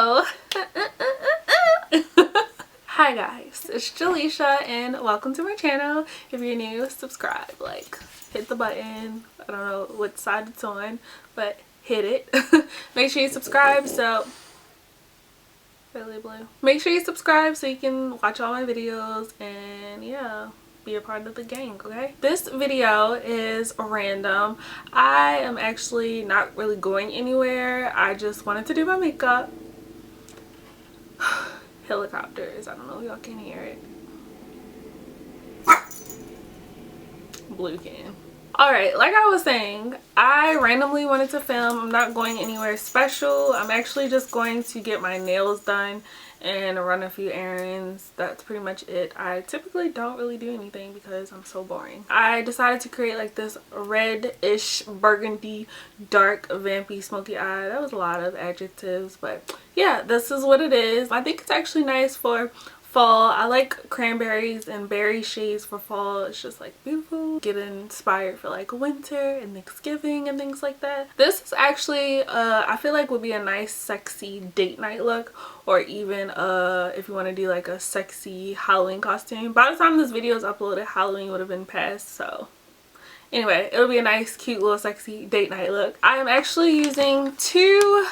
So hi guys, it's Jaleisha and welcome to my channel. If you're new, subscribe, like hit the button. I don't know what side it's on, but hit it. Make sure you subscribe make sure you subscribe so you can watch all my videos and yeah, be a part of the gang, okay? This video is random. I am actually not really going anywhere. I just wanted to do my makeup. Helicopters, I don't know if y'all can hear it. Blue can. Alright, like I was saying, I randomly wanted to film. I'm not going anywhere special. I'm actually just going to get my nails done and run a few errands. That's pretty much it. I typically don't really do anything because I'm so boring. I decided to create like this red-ish burgundy dark vampy smoky eye. That was a lot of adjectives, but yeah, this is what it is. I think it's actually nice for fall. I like cranberries and berry shades for fall. It's just like beautiful. Get inspired for like winter and Thanksgiving and things like that. This is actually I feel like would be a nice sexy date night look, or even if you want to do like a sexy Halloween costume. By the time this video is uploaded, Halloween would have been past, so anyway, it'll be a nice cute little sexy date night look. I am actually using two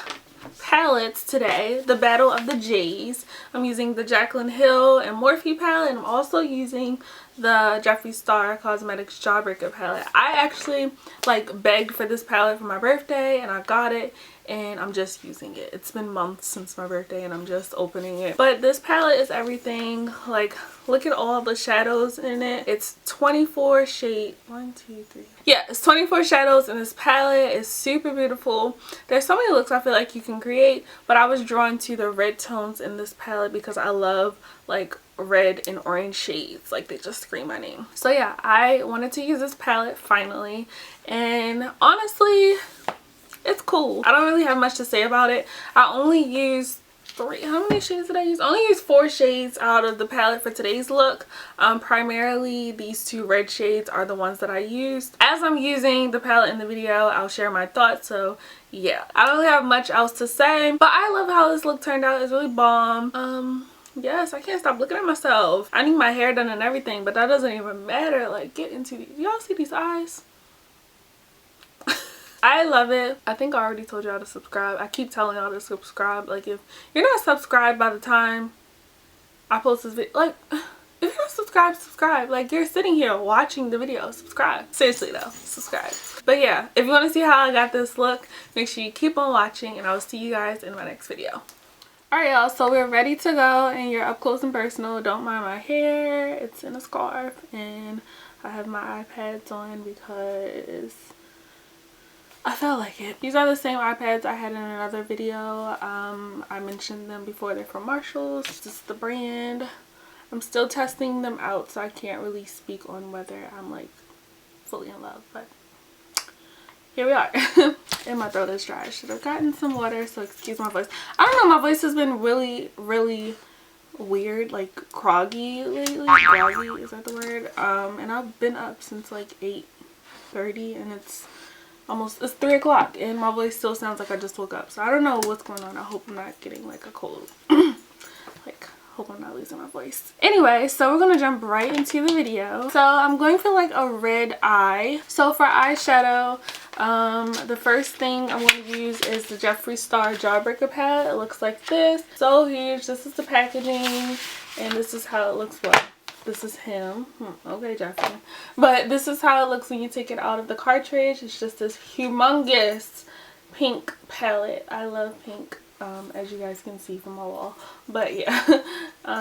palettes today, the Battle of the J's. I'm using the Jaclyn Hill and Morphe palette, and I'm also using the Jeffree Star Cosmetics Jawbreaker palette. I actually like begged for this palette for my birthday and I got it, and I'm just using it. It's been months since my birthday and I'm just opening it. But this palette is everything. Like, look at all the shadows in it. It's 24 shades. 1, 2, 3. Yeah, it's 24 shadows in this palette. It's super beautiful. There's so many looks I feel like you can create, but I was drawn to the red tones in this palette because I love like red and orange shades. Like, they just scream my name. So yeah, I wanted to use this palette finally, and honestly, it's cool. I don't really have much to say about it. I only used how many shades did I use? I only used 4 shades out of the palette for today's look. Primarily these 2 red shades are the ones that I used. As I'm using the palette in the video, I'll share my thoughts. So yeah, I don't really have much else to say, but I love how this look turned out. It's really bomb. Yes, I can't stop looking at myself. I need my hair done and everything, but that doesn't even matter. Like, get into these. Y'all see these eyes? I love it. I think I already told y'all to subscribe. I keep telling y'all to subscribe. Like, if you're not subscribed by the time I post this video, like, if you're not subscribed, subscribe. Like, you're sitting here watching the video, subscribe. Seriously though, subscribe. But yeah, if you want to see how I got this look, make sure you keep on watching, and I will see you guys in my next video. Alright y'all, so we're ready to go, and you're up close and personal. Don't mind my hair. It's in a scarf, and I have my iPads on because I felt like it. These are the same iPads I had in another video. I mentioned them before. They're from Marshalls. This is the brand. I'm still testing them out, so I can't really speak on whether I'm like fully in love, but here we are. And my throat is dry. I should have gotten some water, so excuse my voice. I don't know, my voice has been really weird, like croggy lately. Groggy, is that the word? And I've been up since like 8:30, and it's 3 o'clock and my voice still sounds like I just woke up. So I don't know what's going on. I hope I'm not getting like a cold. Like, hope I'm not losing my voice. Anyway, so we're gonna jump right into the video. So I'm going for like a red eye. So for eyeshadow, the first thing I'm going to use is the Jeffree Star Jawbreaker palette. It looks like this. So huge. This is the packaging, and this is how it looks like. This is him. Okay, Jeffree. But this is how it looks when you take it out of the cartridge. It's just this humongous pink palette. I love pink, as you guys can see from my wall. But yeah,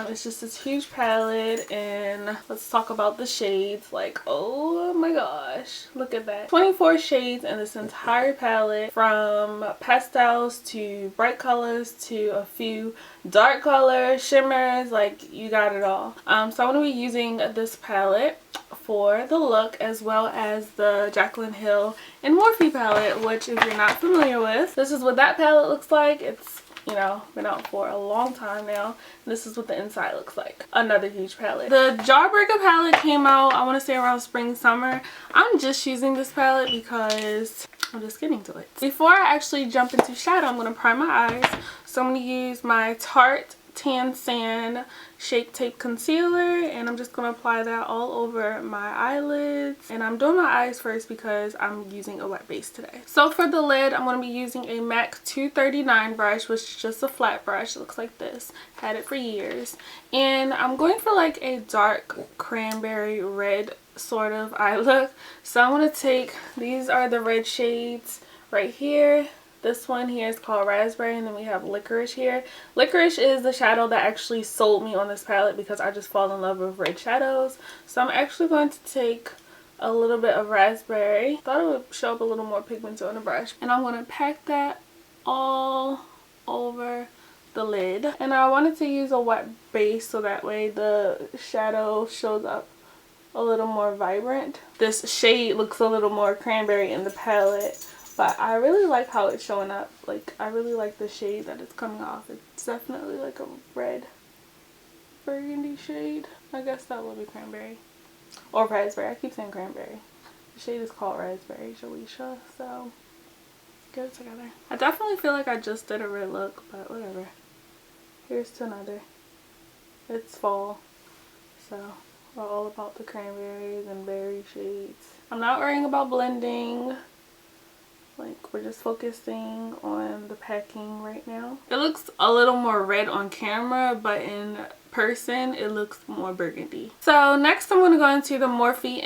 it's just this huge palette, and let's talk about the shades. Like, oh my gosh, look at that. 24 shades in this entire palette, from pastels to bright colors to a few dark colors, shimmers, like you got it all. So I'm going to be using this palette for the look, as well as the Jaclyn Hill and Morphe palette, which if you're not familiar with, this is what that palette looks like. It's, you know, been out for a long time now. This is what the inside looks like. Another huge palette. The Jawbreaker palette came out, I want to say around spring, summer. I'm just using this palette because I'm just getting to it. Before I actually jump into shadow, I'm going to prime my eyes. So I'm going to use my Tarte Tan Sand Shape Tape Concealer, and I'm just going to apply that all over my eyelids. And I'm doing my eyes first because I'm using a wet base today. So for the lid, I'm going to be using a MAC 239 brush, which is just a flat brush. It looks like this. Had it for years. And I'm going for like a dark cranberry red sort of eye look. So I'm going to take, these are the red shades right here. This one here is called Raspberry, and then we have Licorice here. Licorice is the shadow that actually sold me on this palette because I just fall in love with red shadows. So I'm actually going to take a little bit of Raspberry. Thought it would show up a little more pigment on the brush. And I'm going to pack that all over the lid. And I wanted to use a wet base so that way the shadow shows up a little more vibrant. This shade looks a little more cranberry in the palette, but I really like how it's showing up. Like, I really like the shade that it's coming off. It's definitely like a red burgundy shade. I guess that would be cranberry. Or raspberry. I keep saying cranberry. The shade is called Raspberry, Jalisha. So, get it together. I definitely feel like I just did a red look, but whatever. Here's to another. It's fall. So, we're all about the cranberries and berry shades. I'm not worrying about blending. Like, we're just focusing on the packing right now. It looks a little more red on camera, but in person it looks more burgundy. So next I'm going to go into the Morphe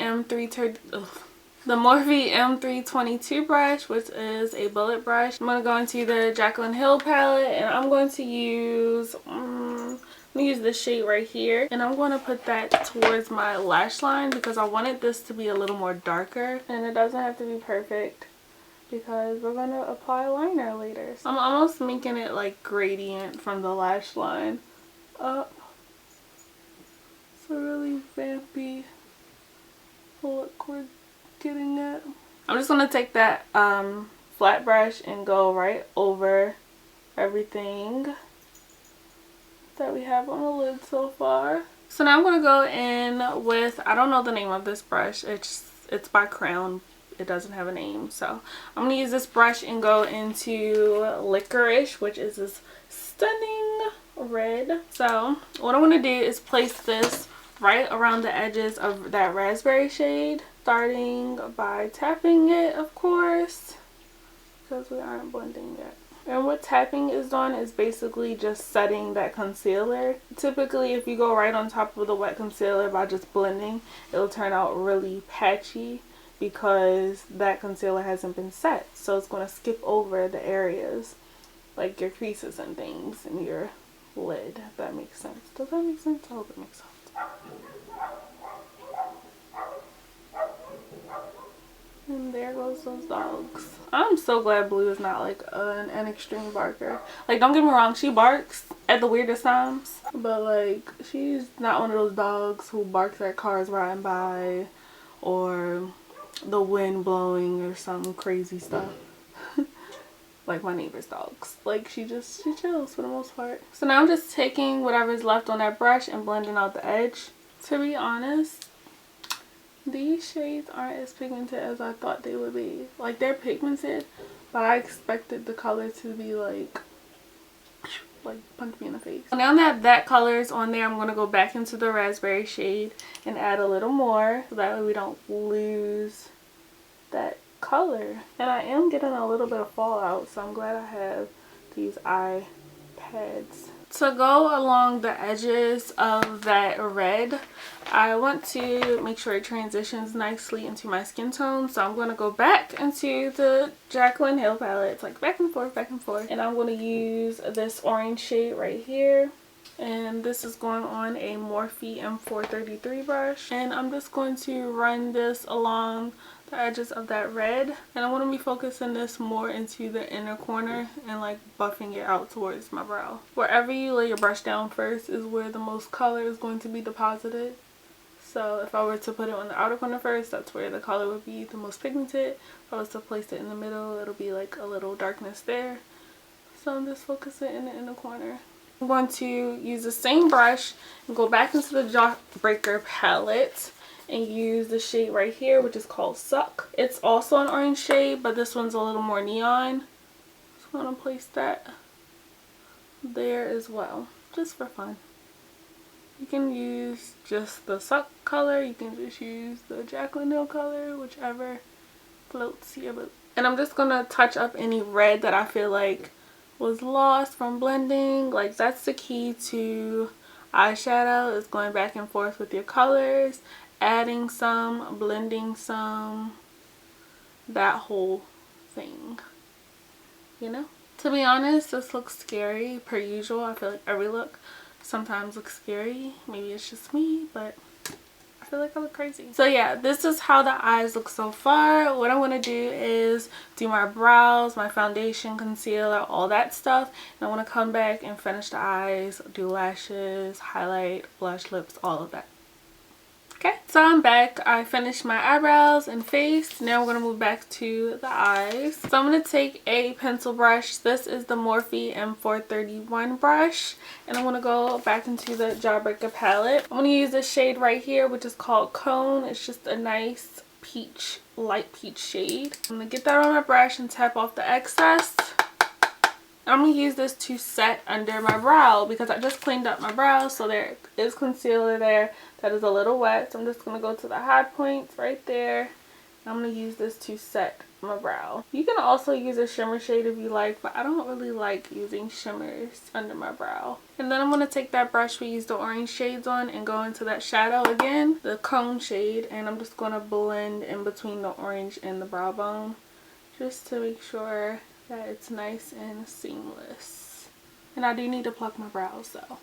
M322 brush, which is a bullet brush. I'm going to go into the Jaclyn Hill palette, and I'm going to use this shade right here, and I'm going to put that towards my lash line because I wanted this to be a little more darker, and it doesn't have to be perfect because we're going to apply liner later. So I'm almost making it like gradient from the lash line up. It's a really vampy look we're getting at. I'm just going to take that flat brush and go right over everything that we have on the lid so far. So now I'm going to go in with, I don't know the name of this brush. It's by Crown. It doesn't have a name. So I'm going to use this brush and go into Licorice, which is this stunning red. So what I want to do is place this right around the edges of that raspberry shade, starting by tapping it, of course, because we aren't blending yet. And what tapping is done is basically just setting that concealer. Typically, if you go right on top of the wet concealer by just blending, it'll turn out really patchy because that concealer hasn't been set. So it's going to skip over the areas like your creases and things in your lid, if that makes sense. Does that make sense? I hope it makes sense. And there goes those dogs. I'm so glad Blue is not like an extreme barker. Like, don't get me wrong, she barks at the weirdest times, but like, she's not one of those dogs who barks at cars riding by or the wind blowing or some crazy stuff. Like my neighbor's dogs. Like, she chills for the most part. So now I'm just taking whatever's left on that brush and blending out the edge. To be honest, these shades aren't as pigmented as I thought they would be. Like, they're pigmented, but I expected the color to be like punch me in the face. So now that that color is on there, I'm going to go back into the raspberry shade and add a little more so that way we don't lose that color. And I am getting a little bit of fallout, so I'm glad I have these eye pads. To go along the edges of that red, I want to make sure it transitions nicely into my skin tone. So I'm going to go back into the Jaclyn Hill palette. It's like back and forth, and I'm going to use this orange shade right here. And this is going on a Morphe M433 brush. And I'm just going to run this along the edges of that red. And I want to be focusing this more into the inner corner and like buffing it out towards my brow. Wherever you lay your brush down first is where the most color is going to be deposited. So if I were to put it on the outer corner first, that's where the color would be the most pigmented. If I was to place it in the middle, it'll be like a little darkness there. So I'm just focusing in the inner corner. I'm going to use the same brush and go back into the Jawbreaker palette and use the shade right here, which is called Suck. It's also an orange shade, but this one's a little more neon. So I'm going to place that there as well, just for fun. You can use just the Suck color, you can just use the Jaclyn nail color, whichever floats your boat. And I'm just going to touch up any red that I feel like was lost from blending. Like, that's the key to eyeshadow, is going back and forth with your colors, adding some, blending some, that whole thing, you know. To be honest, this looks scary per usual. I feel like every look sometimes looks scary. Maybe it's just me, but I feel like I look crazy. So yeah, this is how the eyes look so far. What I want to do is do my brows, my foundation, concealer, all that stuff. And I want to come back and finish the eyes, do lashes, highlight, blush, lips, all of that. Okay, so I'm back. I finished my eyebrows and face. Now we're going to move back to the eyes. So I'm going to take a pencil brush. This is the Morphe M431 brush. And I'm going to go back into the Jawbreaker palette. I'm going to use this shade right here, which is called Cone. It's just a nice peach, light peach shade. I'm going to get that on my brush and tap off the excess. I'm going to use this to set under my brow because I just cleaned up my brows, so there is concealer there that is a little wet. So I'm just going to go to the high points right there. I'm going to use this to set my brow. You can also use a shimmer shade if you like, but I don't really like using shimmers under my brow. And then I'm going to take that brush we used the orange shades on and go into that shadow again, the Cone shade, and I'm just going to blend in between the orange and the brow bone just to make sure that it's nice and seamless. And I do need to pluck my brows, so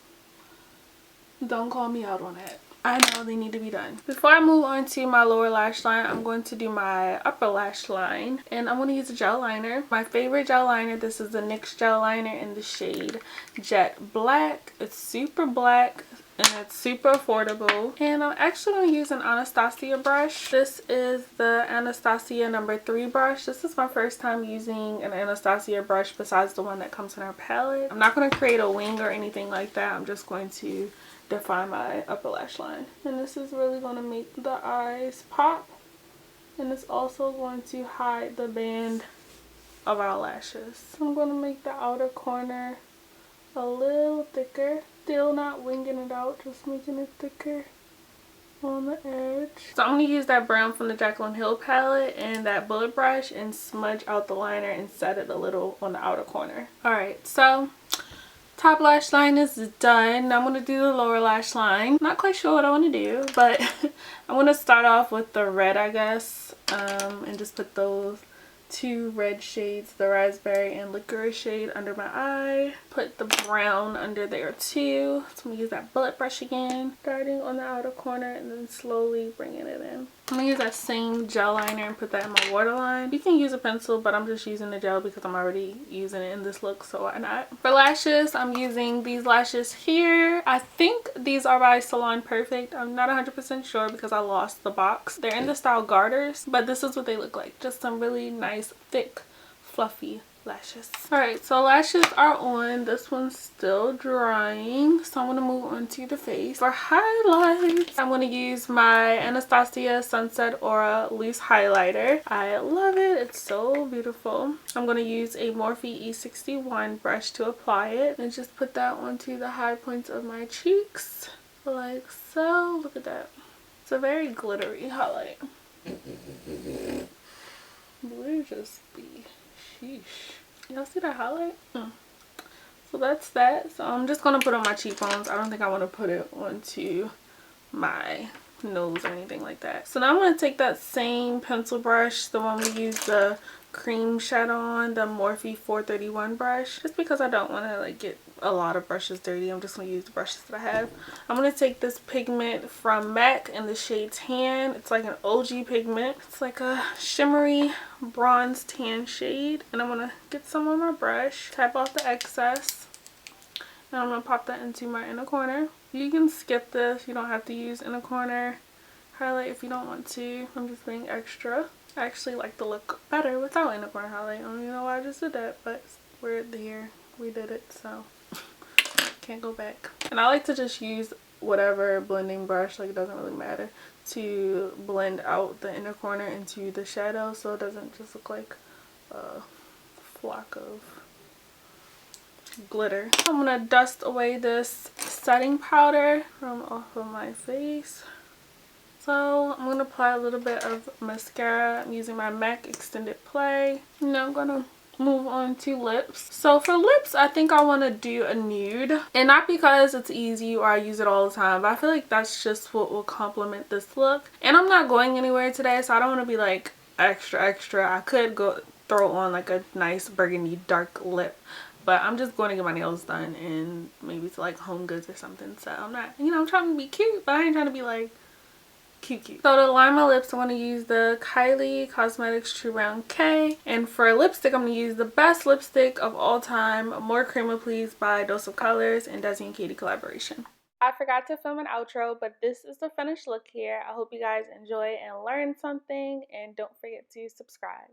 don't call me out on that. I know they need to be done. Before I move on to my lower lash line, I'm going to do my upper lash line, and I'm going to use a gel liner. My favorite gel liner, this is the NYX gel liner in the shade Jet Black. It's super black and it's super affordable. And I'm actually going to use an Anastasia brush. This is the Anastasia number 3 brush. This is my first time using an Anastasia brush besides the one that comes in our palette. I'm not going to create a wing or anything like that. I'm just going to define my upper lash line. And this is really going to make the eyes pop. And it's also going to hide the band of our lashes. So I'm going to make the outer corner a little thicker. Still not winging it out, just making it thicker on the edge. So I'm going to use that brown from the Jaclyn Hill palette and that bullet brush and smudge out the liner and set it a little on the outer corner. Alright, so top lash line is done. Now I'm going to do the lower lash line. Not quite sure what I want to do, but I'm going to start off with the red, I guess, and just put those 2 red shades, the raspberry and licorice shade, under my eye. Put the brown under there too. So I'm going to use that bullet brush again, starting on the outer corner and then slowly bringing it in. I'm going to use that same gel liner and put that in my waterline. You can use a pencil, but I'm just using the gel because I'm already using it in this look, so why not? For lashes, I'm using these lashes here. I think these are by Salon Perfect. I'm not 100% sure because I lost the box. They're in the style Garters, but this is what they look like. Just some really nice, thick, fluffy lashes. Alright, so lashes are on. This one's still drying, so I'm going to move on to the face. For highlights, I'm going to use my Anastasia Sunset Aura loose highlighter. I love it. It's so beautiful. I'm going to use a Morphe E61 brush to apply it and just put that onto the high points of my cheeks like so. Look at that. It's a very glittery highlight. Glitter just be sheesh. Y'all see that highlight? So that's that. So I'm just going to put on my cheekbones. I don't think I want to put it onto my nose or anything like that. So now I'm going to take that same pencil brush, the one we used the cream shadow on, the Morphe 431 brush, just because I don't want to like get a lot of brushes dirty. I'm just going to use the brushes that I have. I'm going to take this pigment from MAC in the shade Tan. It's like an OG pigment. It's like a shimmery bronze tan shade, and I'm going to get some on my brush, tap off the excess, and I'm going to pop that into my inner corner. You can skip this. You don't have to use inner corner highlight if you don't want to. I'm just being extra. I actually like the look better without inner corner highlight. I don't even know why I just did that, but we're there. We did it, so can't go back. And I like to just use whatever blending brush, like it doesn't really matter, to blend out the inner corner into the shadow so it doesn't just look like a flock of glitter. I'm gonna dust away this setting powder from off of my face. So I'm gonna apply a little bit of mascara. I'm using my MAC Extended Play. Now I'm gonna move on to lips. So for lips, I think I want to do a nude, and not because it's easy or I use it all the time, but I feel like that's just what will complement this look. And I'm not going anywhere today, so I don't want to be like extra. I could go throw on like a nice burgundy dark lip, but I'm just going to get my nails done and maybe to like Home Goods or something. So I'm not, you know, I'm trying to be cute, but I ain't trying to be like cute. So to line my lips, I'm going to use the Kylie Cosmetics True Brown K. And for lipstick, I'm going to use the best lipstick of all time, More Cream Please by Dose of Colors and Desi and Katy collaboration. I forgot to film an outro, but this is the finished look here. I hope you guys enjoy and learn something, and don't forget to subscribe.